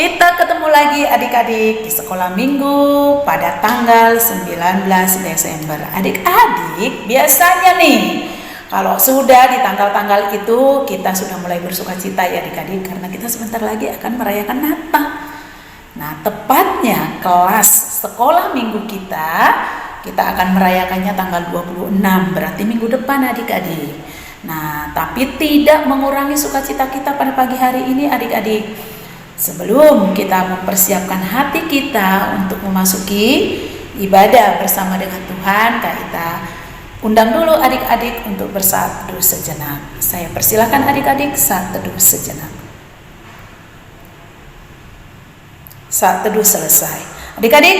Kita ketemu lagi adik-adik di sekolah minggu pada tanggal 19 Desember. Adik-adik, biasanya nih kalau sudah di tanggal-tanggal itu kita sudah mulai bersuka cita ya adik-adik, karena kita sebentar lagi akan merayakan Natal. Nah, tepatnya kelas sekolah minggu kita akan merayakannya tanggal 26, berarti minggu depan adik-adik. Nah, tapi tidak mengurangi sukacita kita pada pagi hari ini adik-adik. Sebelum kita mempersiapkan hati kita untuk memasuki ibadah bersama dengan Tuhan, kita undang dulu adik-adik untuk bersaat teduh sejenak. Saya persilakan adik-adik saat teduh sejenak. Saat teduh selesai. Adik-adik,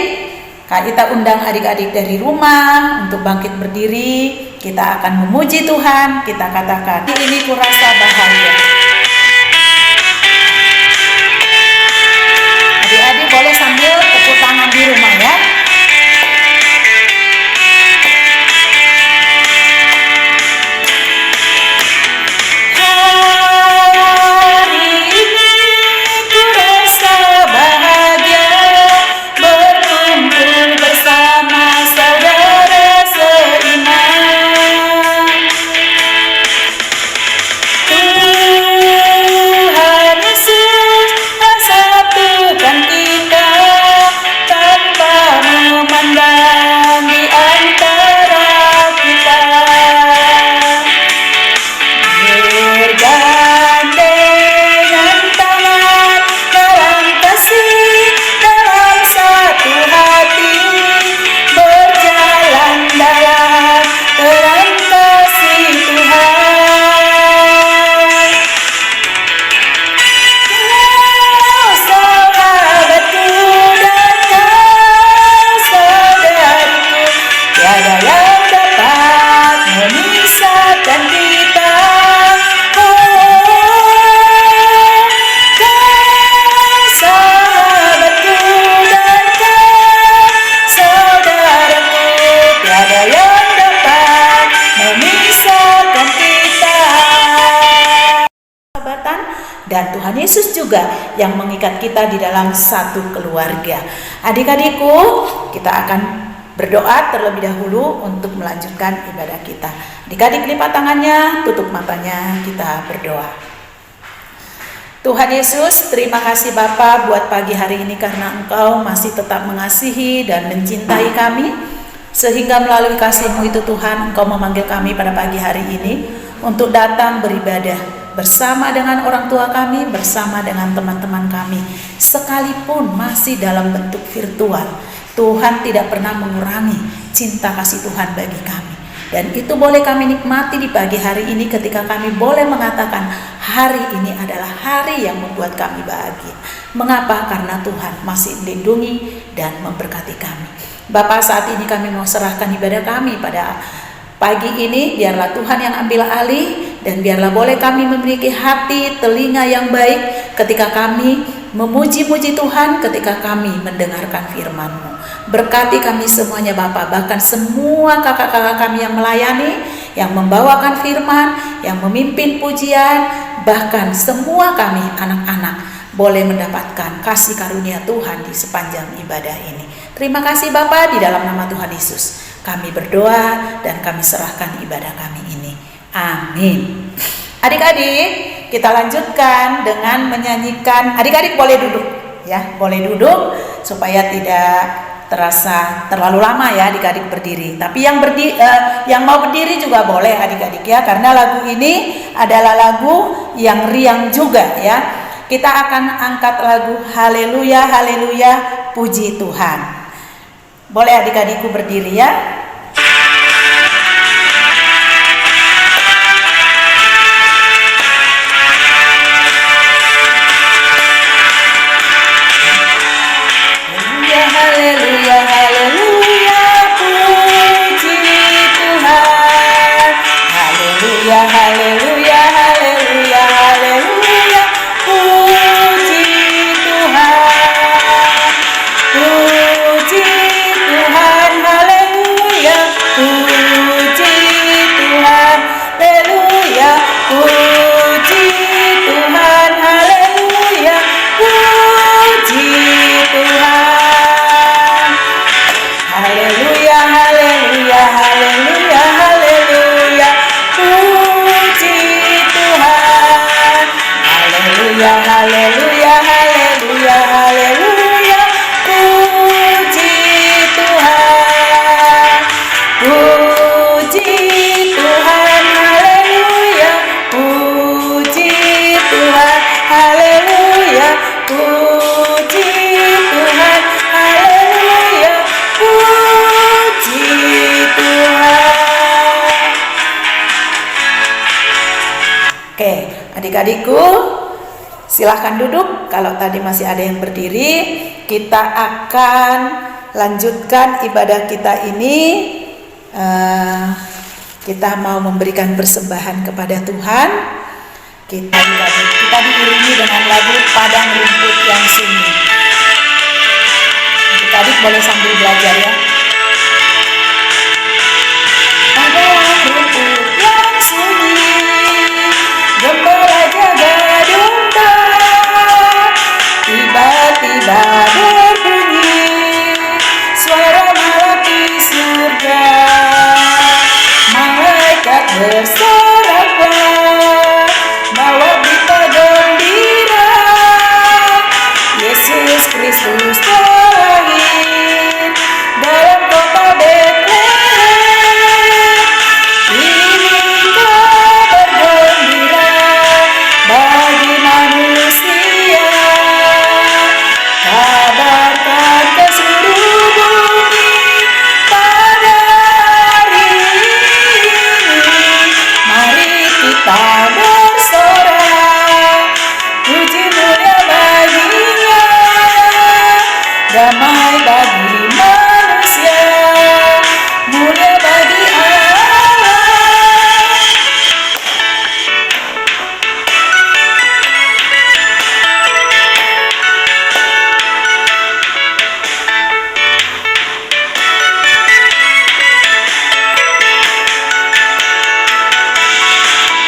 kita undang adik-adik dari rumah untuk bangkit berdiri. Kita akan memuji Tuhan, kita katakan, ini kurasa bahagia. Adik-adik boleh sambil tepuk tangan di rumah ya. Dan Tuhan Yesus juga yang mengikat kita di dalam satu keluarga. Adik-adikku, kita akan berdoa terlebih dahulu untuk melanjutkan ibadah kita. Adik-adik lipat tangannya, tutup matanya, kita berdoa. Tuhan Yesus, terima kasih Bapa buat pagi hari ini karena Engkau masih tetap mengasihi dan mencintai kami. Sehingga melalui kasih-Mu itu Tuhan, Engkau memanggil kami pada pagi hari ini untuk datang beribadah bersama dengan orang tua kami, bersama dengan teman-teman kami, sekalipun masih dalam bentuk virtual. Tuhan tidak pernah mengurangi cinta kasih Tuhan bagi kami. Dan itu boleh kami nikmati di pagi hari ini ketika kami boleh mengatakan hari ini adalah hari yang membuat kami bahagia. Mengapa? Karena Tuhan masih melindungi dan memberkati kami. Bapa, saat ini kami mau serahkan ibadah kami pada pagi ini, biarlah Tuhan yang ambil alih. Dan biarlah boleh kami memiliki hati, telinga yang baik ketika kami memuji-muji Tuhan, ketika kami mendengarkan firman-Mu. Berkati kami semuanya Bapa, bahkan semua kakak-kakak kami yang melayani, yang membawakan firman, yang memimpin pujian, bahkan semua kami anak-anak boleh mendapatkan kasih karunia Tuhan di sepanjang ibadah ini. Terima kasih Bapa, di dalam nama Tuhan Yesus kami berdoa dan kami serahkan ibadah kami ini. Amin. Adik-adik, kita lanjutkan dengan menyanyikan. Adik-adik boleh duduk ya, boleh duduk supaya tidak terasa terlalu lama ya adik-adik berdiri. Tapi yang mau berdiri juga boleh adik-adik ya, karena lagu ini adalah lagu yang riang juga ya. Kita akan angkat lagu Haleluya, Haleluya, Puji Tuhan. Boleh adik-adikku berdiri ya. Haleluya, haleluya, puji Tuhan. Haleluya, haleluya, haleluya, haleluya, puji Tuhan. Puji Tuhan, haleluya. haleluya, haleluya, haleluya. Puji Tuhan, puji Tuhan, haleluya. Puji Tuhan, haleluya. Puji Tuhan, haleluya. Puji Tuhan. Oke, adik-adikku, silahkan duduk. Kalau tadi masih ada yang berdiri, kita akan lanjutkan ibadah kita ini. Kita mau memberikan persembahan kepada Tuhan. Kita diiringi dengan lagu Padang Rumput yang Sunyi. Adik-adik boleh sambil belajar ya. Padang rumput yang sunyi, gembala jaga domba, tiba-tiba berbunyi suara melati surga, malaikat bersorak bawa berita gembira, Yesus Kristus terlahir dalam kota Betlehem. Ini kabar gembira bagi manusia, kabarkan ke seluruh bumi pada hari ini. Mari kita bersorak, puji mulia baginya, damai bagi manusia, mulia bagi Allah.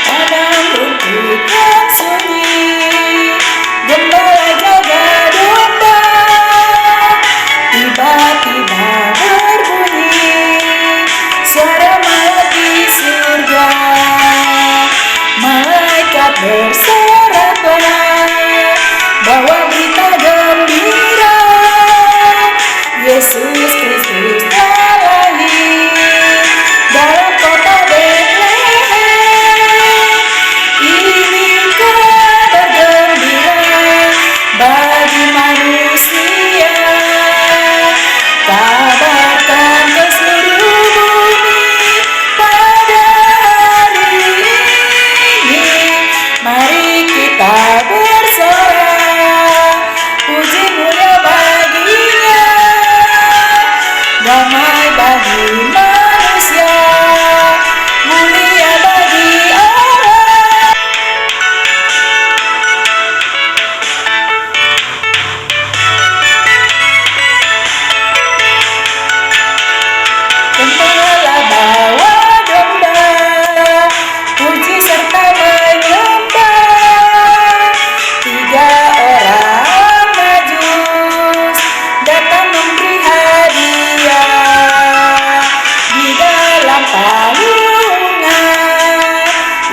Padang rumput yang sunyi, gembala jaga domba, tiba-tiba berbunyi suara melati surga, malaikat bersorak bawa berita gembira, Yesus Kristus terlahir dalam kota Betlehem. Ini kabar gembira bagi manusia, kabarkan ke seluruh bumi pada hari ini. Mari kita bersorak, puji mulia baginya, damai bagi manusia, mulia bagi Allah. Gembala bawa domba, puji serta menyembah. 3 orang majus datang memberi hadiah. Di dalam palungan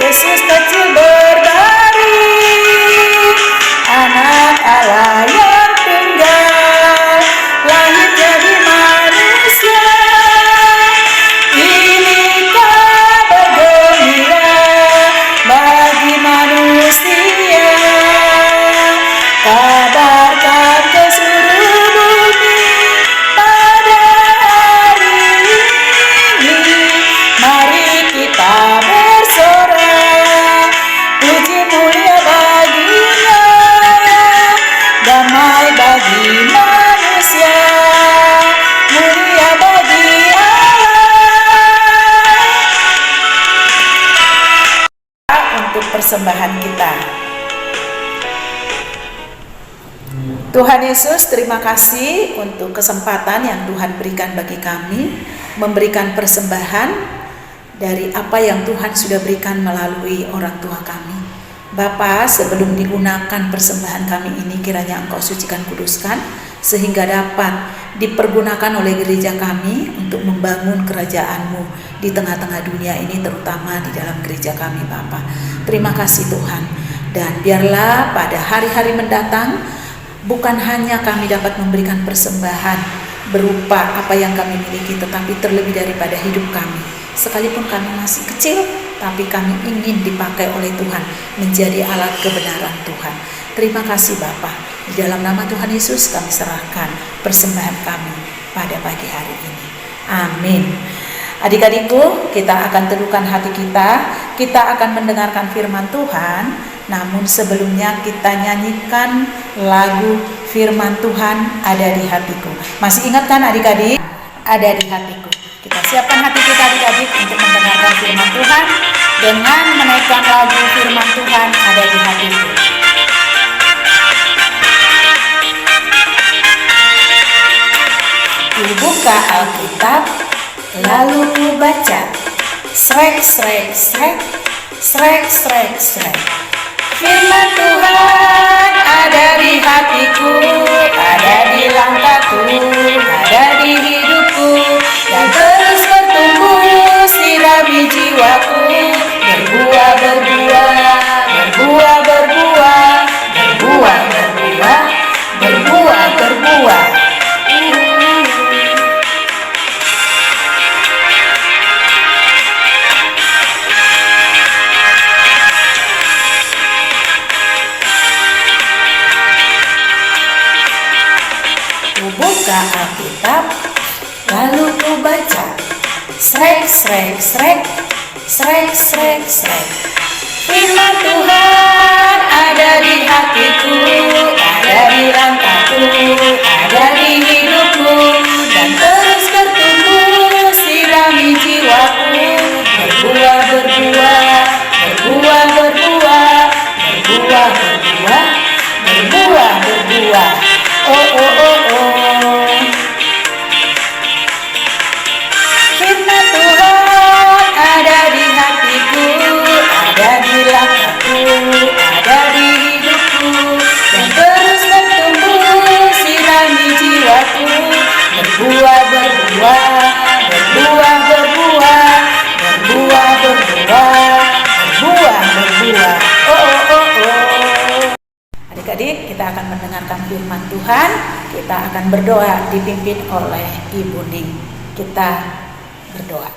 Yesus kecil berbaring, anak Allah yang tunggal lahir jadi manusia. Ini kabar gembira bagi manusia, kabarkan ke seluruh bumi pada hari ini. Mari kita bersorak, puji mulia baginya, damai bagi manusia, mulia bagi Allah. Untuk persembahan kita, Tuhan Yesus, terima kasih untuk kesempatan yang Tuhan berikan bagi kami memberikan persembahan dari apa yang Tuhan sudah berikan melalui orang tua kami. Bapa, sebelum digunakan persembahan kami ini, kiranya Engkau sucikan, kuduskan, sehingga dapat dipergunakan oleh gereja kami untuk membangun kerajaan-Mu di tengah-tengah dunia ini, terutama di dalam gereja kami, Bapa. Terima kasih Tuhan. Dan biarlah pada hari-hari mendatang bukan hanya kami dapat memberikan persembahan berupa apa yang kami miliki, tetapi terlebih daripada hidup kami. Sekalipun kami masih kecil, tapi kami ingin dipakai oleh Tuhan menjadi alat kebenaran Tuhan. Terima kasih Bapa. Di dalam nama Tuhan Yesus kami serahkan persembahan kami pada pagi hari ini. Amin. Adik-adikku, kita akan teduhkan hati kita akan mendengarkan firman Tuhan. Namun sebelumnya kita nyanyikan lagu firman Tuhan ada di hatiku. Masih ingat kan adik-adik? Ada di hatiku. Kita siapkan hati kita adik-adik untuk mendengarkan firman Tuhan dengan menaikkan lagu firman Tuhan ada di hatiku. Ku buka Alkitab, lalu ku baca. Srek, srek, srek, srek, srek, srek. Firman Tuhan ada di hatiku, ada di langkahku, ada di hidupku, dan terus bertumbuh sirami jiwaku, berbuah, berbuah, berbuah, berbuah, berbuah, berbuah, berbuah, berbuah. Buka Alkitab, lalu ku baca. Srek, srek, srek, srek, srek, srek. Firman Tuhan ada di hatiku, ada di langkahku, ada di hidupku, dan terus bertumbuh sirami jiwaku, berbuah, berbuah, berbuah, berbuah, berbuah, berbuah, berbuah, berbuah. Oh, oh, oh, oh. Firman Tuhan ada di hatiku, ada di langkahku, ada di hidupku, dan terus bertumbuh sirami jiwaku, berbuah, berbuah, berbuah, berbuah, berbuah, berbuah, berbuah, berbuah. Oh, oh, oh, oh. Adik-adik, kita akan mendengarkan firman Tuhan. Kita akan berdoa dipimpin oleh Ibu Ning. Kita berdoa.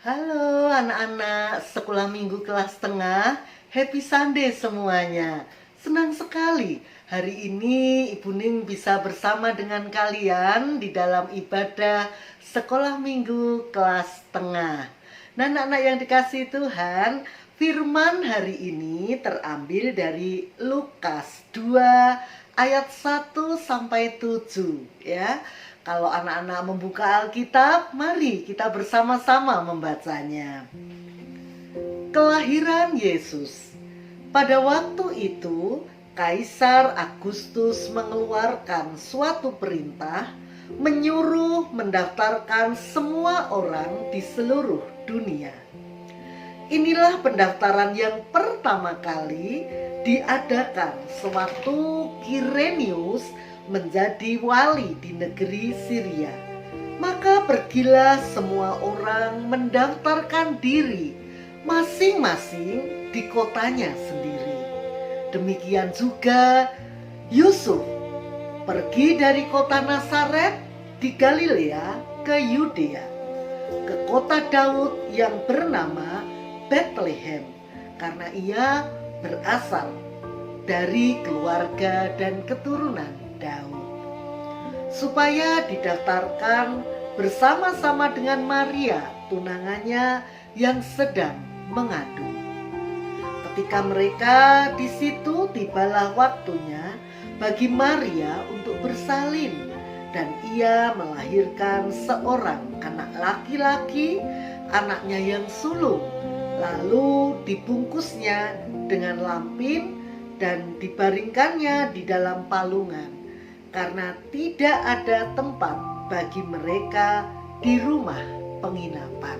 Halo anak-anak sekolah minggu kelas tengah, happy Sunday semuanya. Senang sekali hari ini Ibu Ning bisa bersama dengan kalian di dalam ibadah sekolah minggu kelas tengah. Nah anak-anak yang dikasihi Tuhan, firman hari ini terambil dari Lukas 2 ayat 1 sampai 7 ya. Kalau anak-anak membuka Alkitab, mari kita bersama-sama membacanya. Kelahiran Yesus. Pada waktu itu, Kaisar Agustus mengeluarkan suatu perintah menyuruh mendaftarkan semua orang di seluruh dunia. Inilah pendaftaran yang pertama kali diadakan sewaktu Kirenius menjadi wali di negeri Syria. Maka pergilah semua orang mendaftarkan diri masing-masing di kotanya sendiri. Demikian juga Yusuf pergi dari kota Nazaret di Galilea ke Yudea, ke kota Daud yang bernama Bethlehem, karena ia berasal dari keluarga dan keturunan Daud, supaya didaftarkan bersama-sama dengan Maria, tunangannya yang sedang mengandung. Ketika mereka di situ, tibalah waktunya bagi Maria untuk bersalin, dan ia melahirkan seorang anak laki-laki, anaknya yang sulung. Lalu dibungkusnya dengan lampin dan dibaringkannya di dalam palungan, karena tidak ada tempat bagi mereka di rumah penginapan.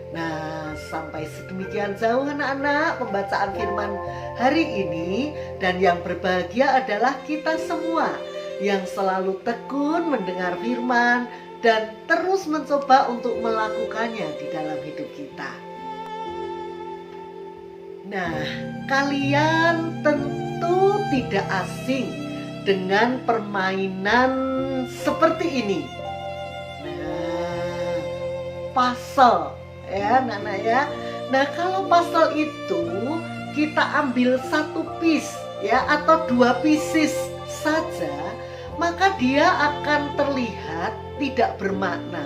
Nah, sampai sedemikian jauh anak-anak pembacaan firman hari ini. Dan yang berbahagia adalah kita semua yang selalu tekun mendengar firman dan terus mencoba untuk melakukannya di dalam hidup kita. Nah, kalian tentu tidak asing dengan permainan seperti ini. Nah, puzzle ya, anak-anak ya. Nah, kalau puzzle itu kita ambil satu piece ya atau 2 pieces saja, maka dia akan terlihat tidak bermakna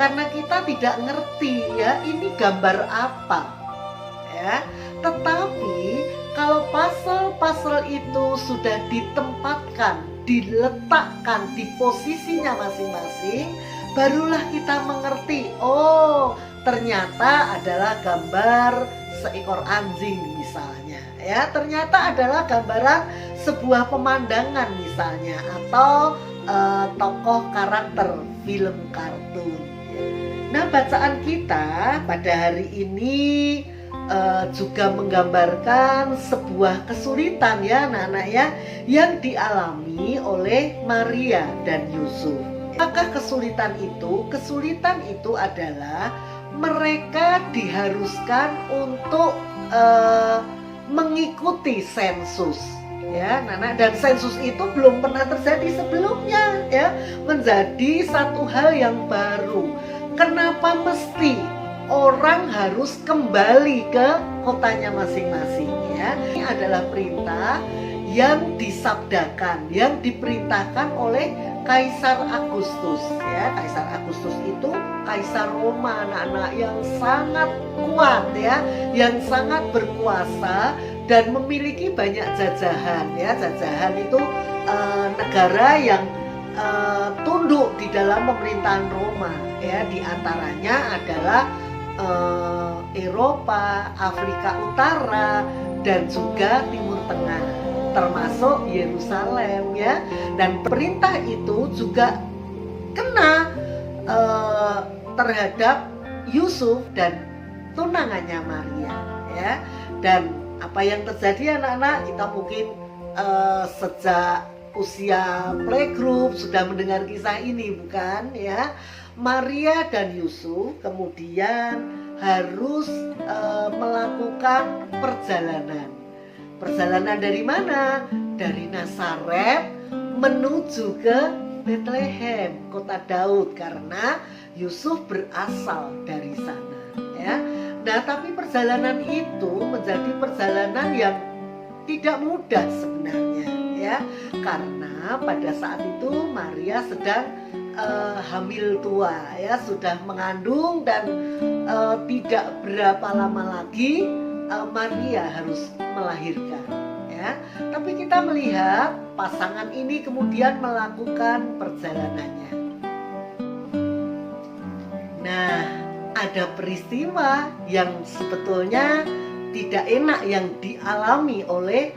karena kita tidak ngerti ya ini gambar apa ya. Tetapi kalau puzzle itu sudah ditempatkan, diletakkan di posisinya masing-masing, barulah kita mengerti, oh ternyata adalah gambar seekor anjing misalnya ya, ternyata adalah gambaran sebuah pemandangan misalnya, atau tokoh karakter film kartun. Nah, bacaan kita pada hari ini juga menggambarkan sebuah kesulitan ya anak-anak ya, yang dialami oleh Maria dan Yusuf. Apakah kesulitan itu? Kesulitan itu adalah mereka diharuskan untuk mengikuti sensus ya anak-anak, dan sensus itu belum pernah terjadi sebelumnya ya, menjadi satu hal yang baru. Kenapa mesti orang harus kembali ke kotanya masing-masing ya? Ini adalah perintah yang disabdakan, yang diperintahkan oleh Kaisar Agustus ya. Kaisar Agustus itu kaisar Roma anak-anak, yang sangat kuat ya, yang sangat berkuasa dan memiliki banyak jajahan ya. Jajahan itu negara yang tunduk di dalam pemerintahan Roma ya, di antaranya adalah Eropa, Afrika Utara, dan juga Timur Tengah, termasuk Yerusalem ya. Dan perintah itu juga kena terhadap Yusuf dan tunangannya Maria ya. Dan apa yang terjadi anak-anak, kita mungkin sejak usia playgroup sudah mendengar kisah ini bukan ya. Maria dan Yusuf kemudian harus melakukan perjalanan. Perjalanan dari mana? Dari Nazaret menuju ke Bethlehem, kota Daud, karena Yusuf berasal dari sana ya. Nah, tapi perjalanan itu menjadi perjalanan yang tidak mudah sebenarnya ya, karena pada saat itu Maria sedang hamil tua ya, sudah mengandung, dan tidak berapa lama lagi Maria harus melahirkan ya. Tapi kita melihat pasangan ini kemudian melakukan perjalanannya. Nah, ada peristiwa yang sebetulnya tidak enak yang dialami oleh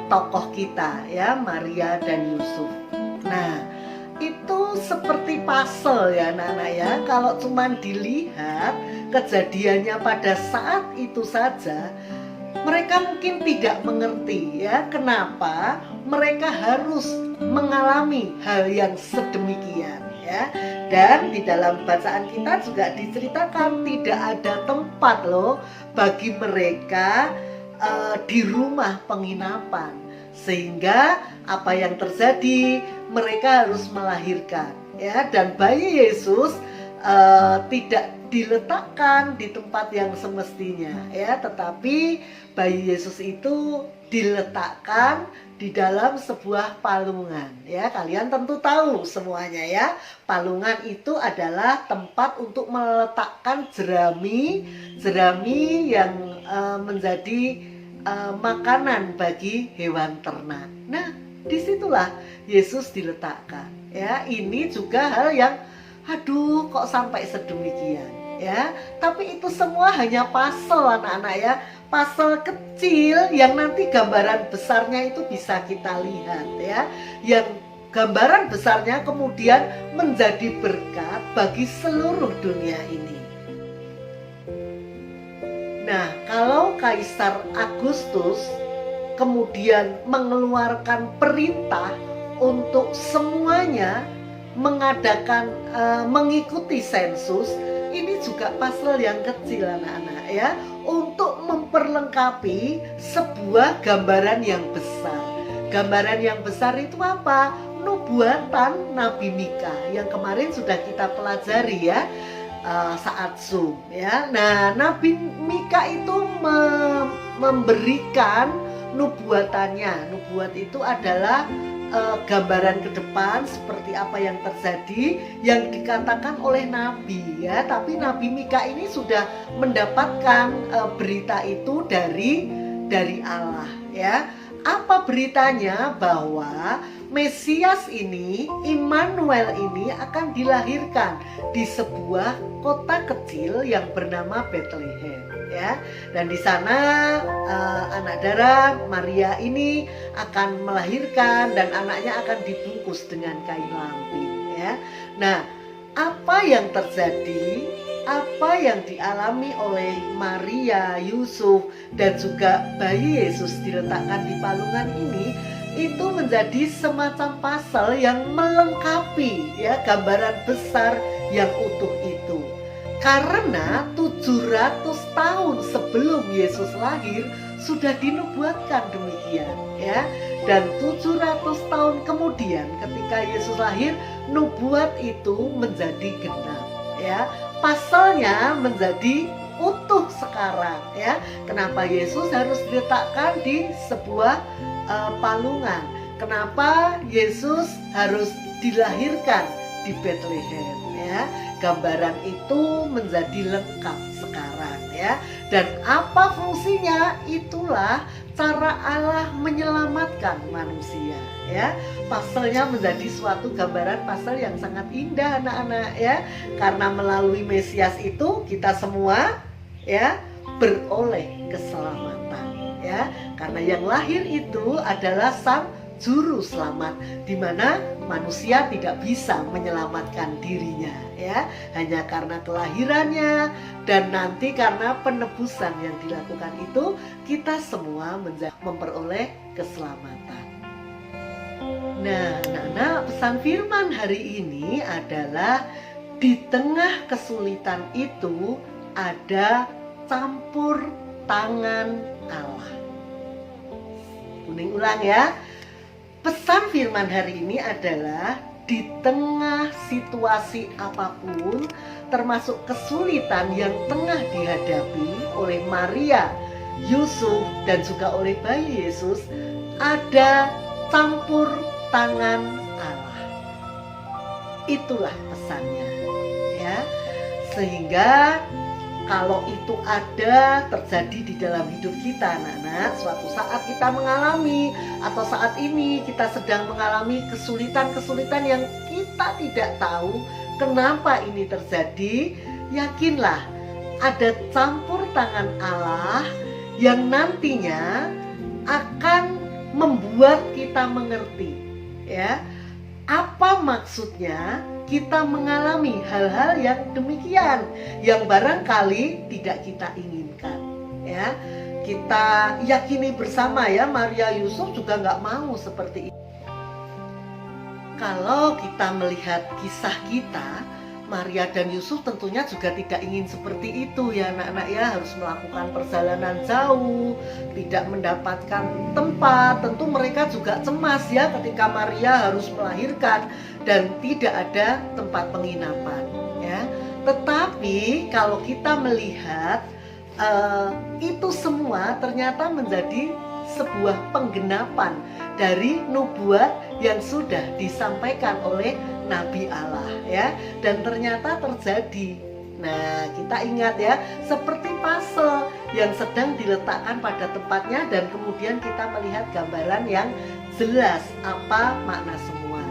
tokoh kita ya, Maria dan Yusuf. Nah, itu seperti puzzle ya anak-anak ya. Kalau cuma dilihat kejadiannya pada saat itu saja, mereka mungkin tidak mengerti ya kenapa mereka harus mengalami hal yang sedemikian ya. Dan di dalam bacaan kita juga diceritakan tidak ada tempat loh bagi mereka di rumah penginapan, sehingga apa yang terjadi, mereka harus melahirkan ya. Dan bayi Yesus tidak diletakkan di tempat yang semestinya ya, tetapi bayi Yesus itu diletakkan di dalam sebuah palungan ya. Kalian tentu tahu semuanya ya, palungan itu adalah tempat untuk meletakkan jerami yang menjadi makanan bagi hewan ternak. Nah, disitulah Yesus diletakkan ya. Ini juga hal yang aduh kok sampai sedemikian ya. Tapi itu semua hanya puzzle anak-anak ya, puzzle kecil yang nanti gambaran besarnya itu bisa kita lihat ya, yang gambaran besarnya kemudian menjadi berkat bagi seluruh dunia ini. Nah, kalau Kaisar Agustus kemudian mengeluarkan perintah untuk semuanya mengadakan mengikuti sensus, ini juga puzzle yang kecil anak-anak ya, untuk memperlengkapi melengkapi sebuah gambaran yang besar. Gambaran yang besar itu apa? Nubuatan Nabi Mika yang kemarin sudah kita pelajari ya saat Zoom ya. Nah, Nabi Mika itu memberikan nubuatannya. Nubuat itu adalah gambaran ke depan seperti apa yang terjadi yang dikatakan oleh Nabi ya. Tapi Nabi Mika ini sudah mendapatkan berita itu dari Allah ya. Apa beritanya? Bahwa Mesias ini, Immanuel ini akan dilahirkan di sebuah kota kecil yang bernama Bethlehem ya. Dan di sana anak darah Maria ini akan melahirkan dan anaknya akan dibungkus dengan kain lampin ya. Nah, apa yang terjadi? Apa yang dialami oleh Maria, Yusuf, dan juga bayi Yesus diletakkan di palungan ini, itu menjadi semacam pasal yang melengkapi ya gambaran besar yang utuh itu. Karena 700 tahun sebelum Yesus lahir sudah dinubuatkan demikian ya. Dan 700 tahun kemudian ketika Yesus lahir, nubuat itu menjadi genap ya. Pasalnya menjadi utuh sekarang ya. Kenapa Yesus harus diletakkan di sebuah palungan? Kenapa Yesus harus dilahirkan di Bethlehem ya? Gambaran itu menjadi lengkap sekarang ya. Dan apa fungsinya? Itulah cara Allah menyelamatkan manusia ya. Pasalnya menjadi suatu gambaran pasal yang sangat indah anak-anak ya. Karena melalui Mesias itu kita semua ya beroleh keselamatan ya. Karena yang lahir itu adalah Sang Juru Selamat, di mana manusia tidak bisa menyelamatkan dirinya ya, hanya karena kelahirannya dan nanti karena penebusan yang dilakukan itu kita semua memperoleh keselamatan. Nah, anak-anak, pesan firman hari ini adalah di tengah kesulitan itu ada campur tangan Allah. Kuning ulang ya. Pesan firman hari ini adalah di tengah situasi apapun, termasuk kesulitan yang tengah dihadapi oleh Maria, Yusuf, dan juga oleh bayi Yesus, ada campur tangan Allah. Itulah pesannya ya. Sehingga kalau itu ada terjadi di dalam hidup kita anak-anak, suatu saat kita mengalami atau saat ini kita sedang mengalami kesulitan-kesulitan yang kita tidak tahu kenapa ini terjadi, yakinlah ada campur tangan Allah yang nantinya akan membuat kita mengerti ya. Apa maksudnya kita mengalami hal-hal yang demikian yang barangkali tidak kita inginkan ya. Kita yakini bersama ya, Maria Yusuf juga nggak mau seperti itu. Kalau kita melihat kisah kita, Maria dan Yusuf tentunya juga tidak ingin seperti itu ya anak-anak ya. Harus melakukan perjalanan jauh, tidak mendapatkan tempat. Tentu mereka juga cemas ya ketika Maria harus melahirkan dan tidak ada tempat penginapan ya. Tetapi kalau kita melihat itu semua ternyata menjadi sebuah penggenapan dari nubuat yang sudah disampaikan oleh Nabi Allah ya, dan ternyata terjadi. Nah, kita ingat ya, seperti puzzle yang sedang diletakkan pada tempatnya dan kemudian kita melihat gambaran yang jelas apa makna semua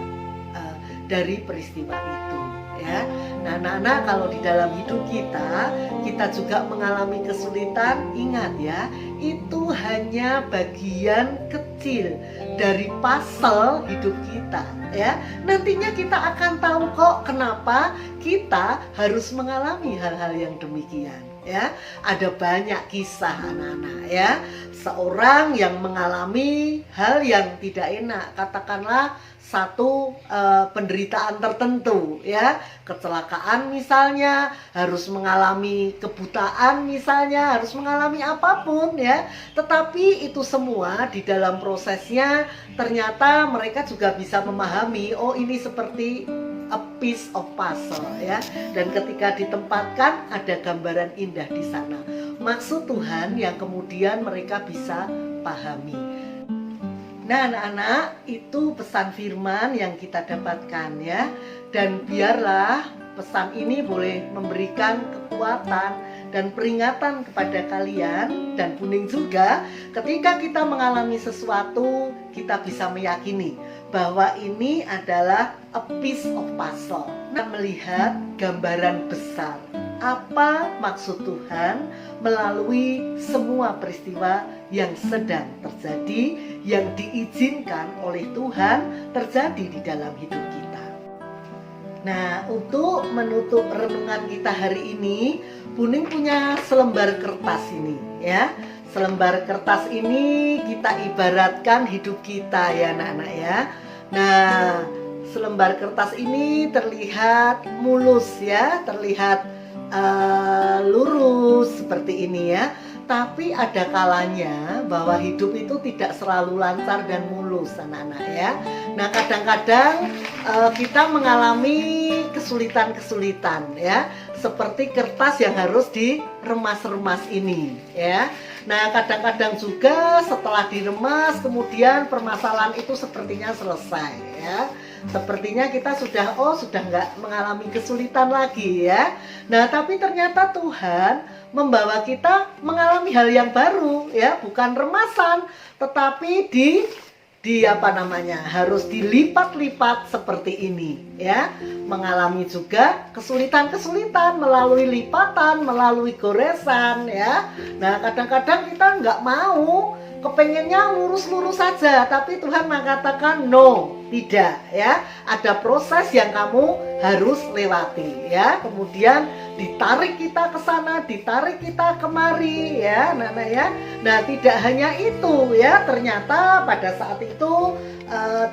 dari peristiwa itu ya. Nah, anak-anak, kalau di dalam hidup kita juga mengalami kesulitan, ingat ya, itu hanya bagian kecil dari puzzle hidup kita ya. Nantinya kita akan tahu kok kenapa kita harus mengalami hal-hal yang demikian. ya. Ada banyak kisah anak-anak ya. Seorang yang mengalami hal yang tidak enak, katakanlah satu penderitaan tertentu ya, kecelakaan misalnya, harus mengalami kebutaan misalnya, harus mengalami apapun ya. Tetapi itu semua di dalam prosesnya ternyata mereka juga bisa memahami, oh ini seperti a piece of puzzle ya. Dan ketika ditempatkan ada gambaran indah di sana. Maksud Tuhan yang kemudian mereka bisa pahami. Nah anak-anak, itu pesan firman yang kita dapatkan ya. Dan biarlah pesan ini boleh memberikan kekuatan dan peringatan kepada kalian dan Puning juga. Ketika kita mengalami sesuatu, kita bisa meyakini bahwa ini adalah a piece of puzzle. Nah, melihat gambaran besar apa maksud Tuhan melalui semua peristiwa yang sedang terjadi, yang diizinkan oleh Tuhan terjadi di dalam hidup kita. Nah, untuk menutup renungan kita hari ini, Puning punya selembar kertas ini ya. Selembar kertas ini kita ibaratkan hidup kita ya anak-anak ya. Nah, selembar kertas ini terlihat mulus ya, terlihat lurus seperti ini ya. Tapi ada kalanya bahwa hidup itu tidak selalu lancar dan mulus anak-anak ya. Nah kadang-kadang kita mengalami kesulitan-kesulitan ya, seperti kertas yang harus diremas-remas ini ya. Nah kadang-kadang juga setelah diremas kemudian permasalahan itu sepertinya selesai ya. Sepertinya kita sudah nggak mengalami kesulitan lagi ya. Nah tapi ternyata Tuhan membawa kita mengalami hal yang baru ya, bukan remasan tetapi harus dilipat-lipat seperti ini ya. Mengalami juga kesulitan-kesulitan melalui lipatan, melalui goresan ya. Nah kadang-kadang kita nggak mau, kepengennya lurus-lurus saja, tapi Tuhan mengatakan no, tidak ya. Ada proses yang kamu harus lewati ya. Kemudian ditarik kita ke sana, ditarik kita kemari ya, Nana ya. Nah, tidak hanya itu ya, ternyata pada saat itu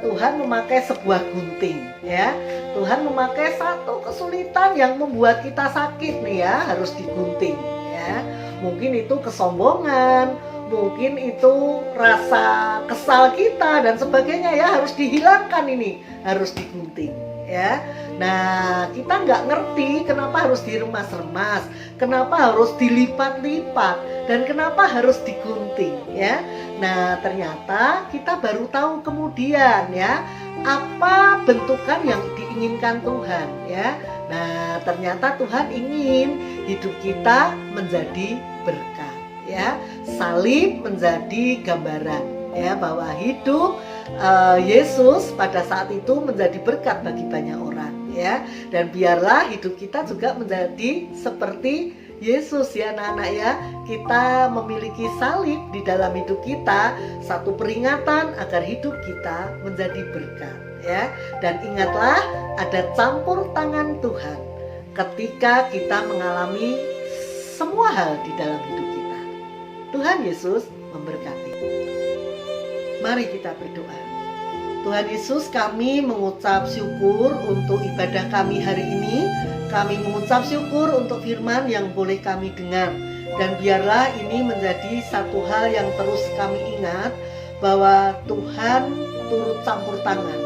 Tuhan memakai sebuah gunting ya. Tuhan memakai satu kesulitan yang membuat kita sakit nih ya, harus digunting ya. Mungkin itu kesombongan, mungkin itu rasa kesal kita dan sebagainya ya, harus dihilangkan ini, harus digunting ya. Nah kita nggak ngerti kenapa harus diremas-remas, kenapa harus dilipat-lipat, dan kenapa harus digunting ya. Nah ternyata kita baru tahu kemudian ya, apa bentukan yang diinginkan Tuhan ya. Nah ternyata Tuhan ingin hidup kita menjadi berkat ya. Salib menjadi gambaran ya, bahwa hidup Yesus pada saat itu menjadi berkat bagi banyak orang ya. Dan biarlah hidup kita juga menjadi seperti Yesus ya anak-anak ya. Kita memiliki salib di dalam hidup kita, satu peringatan agar hidup kita menjadi berkat ya. Dan ingatlah, ada campur tangan Tuhan ketika kita mengalami semua hal di dalam hidup kita. Tuhan Yesus memberkati. Mari kita berdoa. Tuhan Yesus, kami mengucap syukur untuk ibadah kami hari ini. Kami mengucap syukur untuk firman yang boleh kami dengar. Dan biarlah ini menjadi satu hal yang terus kami ingat, bahwa Tuhan turut campur tangan.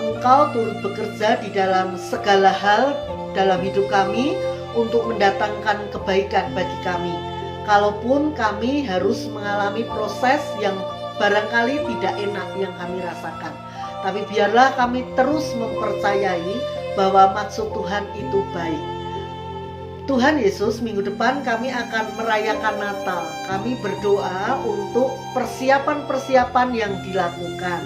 Engkau turut bekerja di dalam segala hal dalam hidup kami untuk mendatangkan kebaikan bagi kami. Kalaupun kami harus mengalami proses yang barangkali tidak enak yang kami rasakan, tapi biarlah kami terus mempercayai bahwa maksud Tuhan itu baik. Tuhan Yesus, minggu depan kami akan merayakan Natal. Kami berdoa untuk persiapan-persiapan yang dilakukan.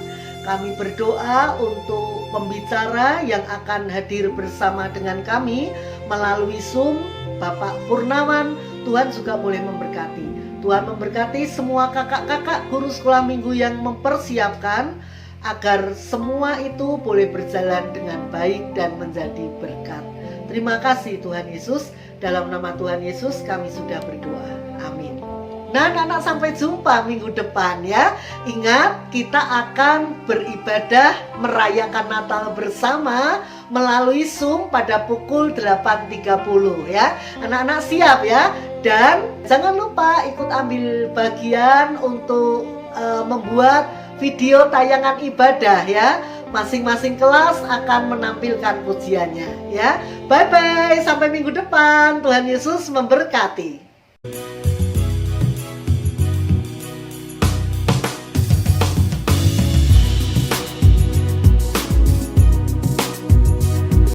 Kami berdoa untuk pembicara yang akan hadir bersama dengan kami melalui Zoom, Bapak Purnawan. Tuhan juga boleh memberkati. Tuhan memberkati semua kakak-kakak guru sekolah minggu yang mempersiapkan agar semua itu boleh berjalan dengan baik dan menjadi berkat. Terima kasih Tuhan Yesus. Dalam nama Tuhan Yesus kami sudah berdoa. Amin. Nah, anak-anak, sampai jumpa minggu depan ya. Ingat, kita akan beribadah merayakan Natal bersama melalui Zoom pada pukul 8.30 ya. Anak-anak siap ya. Dan jangan lupa ikut ambil bagian untuk membuat video tayangan ibadah ya. Masing-masing kelas akan menampilkan pujiannya ya. Bye bye, sampai minggu depan. Tuhan Yesus memberkati.